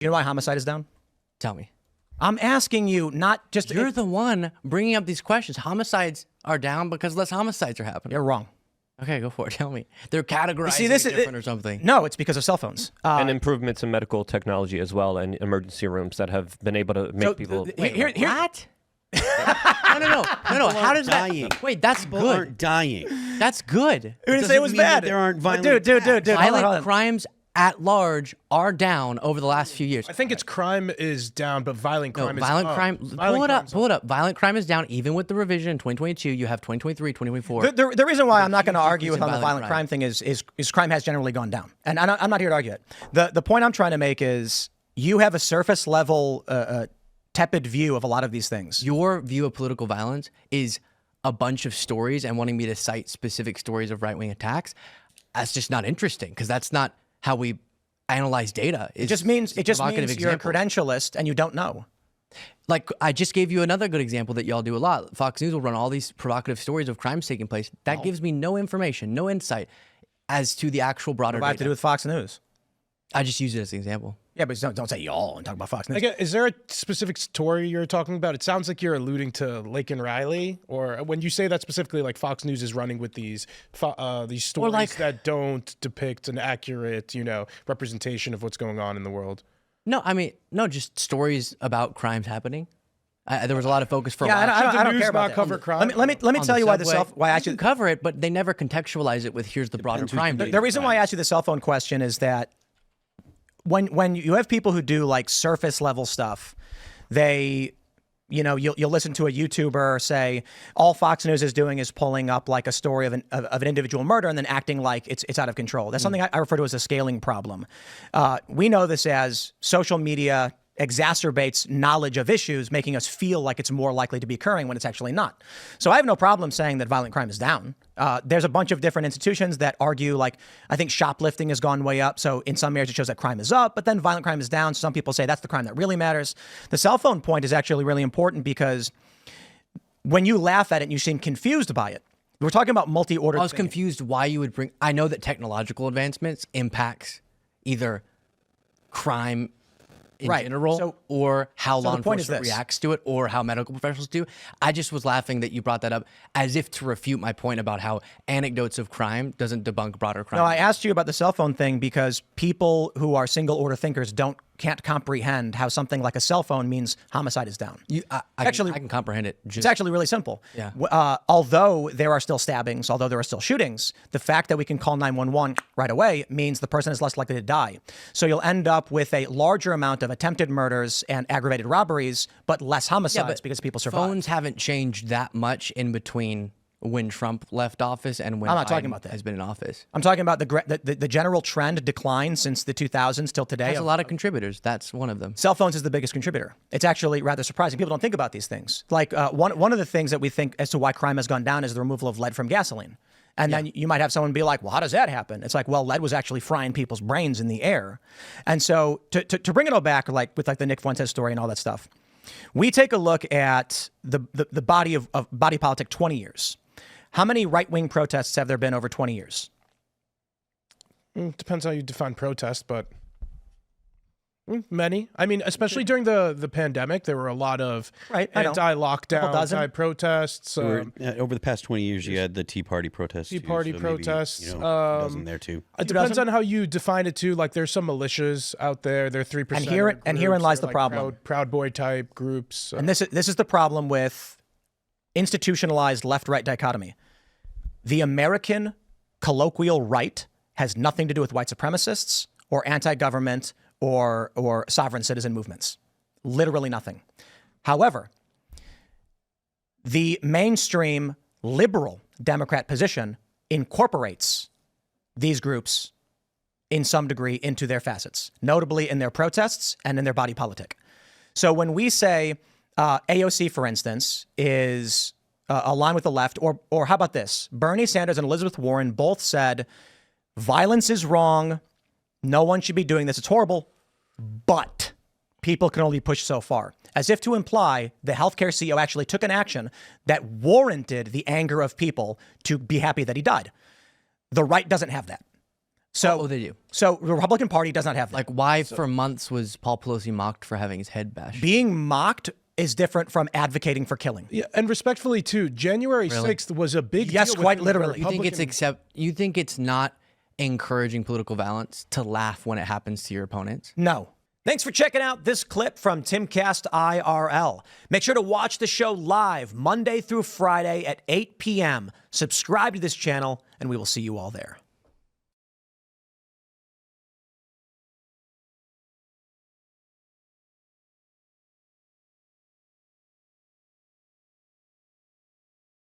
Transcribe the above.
You know why homicide is down? Tell me. I'm asking you, not just... You're the one bringing up these questions. Homicides are down because less homicides are happening. You're wrong. Okay, go for it. Tell me. They're categorized different or something. No, it's because of cell phones. And improvements in medical technology as well, and emergency rooms that have been able to make people... Wait, what? No. How does that... Wait, that's People good. aren't dying. That's good. Who didn't say it was bad? There aren't violent Dude. Violent crimes at large are down over the last few years. I think it's crime is down, but violent crime is violent up. crime. Pull it up. Violent crime is down even with the revision in 2022. You have 2023, 2024. The reason why I'm not going to argue with on the violent crime thing is crime has generally gone down. And I'm not here to argue it. The point I'm trying to make is you have a surface level tepid view of a lot of these things. Your view of political violence is a bunch of stories and wanting me to cite specific stories of right-wing attacks. That's just not interesting because that's not how we analyze data. It just means you're a credentialist and you don't know. Like I just gave you another good example that y'all do a lot. Fox News will run all these provocative stories of crimes taking place. That gives me no information, no insight as to the actual broader data. What do I have to do with Fox News? I just use it as an example. Yeah, but don't say y'all and talk about Fox News. Again, is there a specific story you're talking about? It sounds like you're alluding to Laken Riley, or when you say that specifically, like Fox News is running with these stories that don't depict an accurate, representation of what's going on in the world. No, I mean, just stories about crimes happening. There was a lot of focus for a while. I don't care about cover crime. Let me tell you why I actually cover it, but they never contextualize it with here's the broader crime. The reason why I asked you the cell phone question is that when you have people who do like surface level stuff, you'll listen to a YouTuber say all Fox News is doing is pulling up like a story of an individual murder and then acting like it's out of control. That's something I refer to as a scaling problem. We know this as social media exacerbates knowledge of issues, making us feel like it's more likely to be occurring when it's actually not. So I have no problem saying that violent crime is down. There's a bunch of different institutions that argue, like, I think shoplifting has gone way up. So in some areas it shows that crime is up, but then violent crime is down. Some people say that's the crime that really matters. The cell phone point is actually really important because when you laugh at it and you seem confused by it, we're talking about multi-order. I was confused why you would bring, I know that technological advancements impacts either crime in general, or how law enforcement reacts to it, or how medical professionals do. I just was laughing that you brought that up as if to refute my point about how anecdotes of crime doesn't debunk broader crime. No, I asked you about the cell phone thing because people who are single order thinkers can't comprehend how something like a cell phone means homicide is down. I can comprehend it. It's actually really simple. Yeah. Although there are still stabbings, although there are still shootings, the fact that we can call 911 right away means the person is less likely to die. So you'll end up with a larger amount of attempted murders and aggravated robberies, but less homicides because people survive. Phones haven't changed that much in between when Trump left office and when I'm not Biden talking about that. has been in office. I'm talking about the general trend decline since the 2000s till today. There's a lot of contributors. That's one of them. Cell phones is the biggest contributor. It's actually rather surprising. People don't think about these things. Like one of the things that we think as to why crime has gone down is the removal of lead from gasoline. And then you might have someone be like, well, how does that happen? It's like, well, lead was actually frying people's brains in the air. And so to bring it all back, like with like the Nick Fuentes story and all that stuff, we take a look at the body of body politic 20 years. How many right-wing protests have there been over 20 years? Depends how you define protest, but many. I mean, especially during the pandemic, there were a lot of anti-lockdown, anti-protests. Over the past 20 years, you had the Tea Party protests. Tea Party protests. Maybe, a dozen there too. It depends on how you define it too. Like, there's some militias out there. They're 3%. And herein lies the problem. Proud Boy type groups. And this is the problem with institutionalized left-right dichotomy. The American colloquial right has nothing to do with white supremacists or anti-government or sovereign citizen movements. Literally nothing. However, the mainstream liberal Democrat position incorporates these groups in some degree into their facets, notably in their protests and in their body politic. So when we say AOC, for instance, is aligned with the left, or how about this? Bernie Sanders and Elizabeth Warren both said violence is wrong. No one should be doing this. It's horrible, but people can only push so far, as if to imply the healthcare CEO actually took an action that warranted the anger of people to be happy that he died. The right doesn't have that. So they do. So the Republican Party does not have that. Like, why for months was Paul Pelosi mocked for having his head bashed? Being mocked is different from advocating for killing. Yeah, and respectfully too, January 6th was a big yes, deal. Quite literally. You think you think it's not encouraging political violence to laugh when it happens to your opponents? No. Thanks for checking out this clip from Timcast IRL. Make sure to watch the show live Monday through Friday at 8 p.m. Subscribe to this channel, and we will see you all there.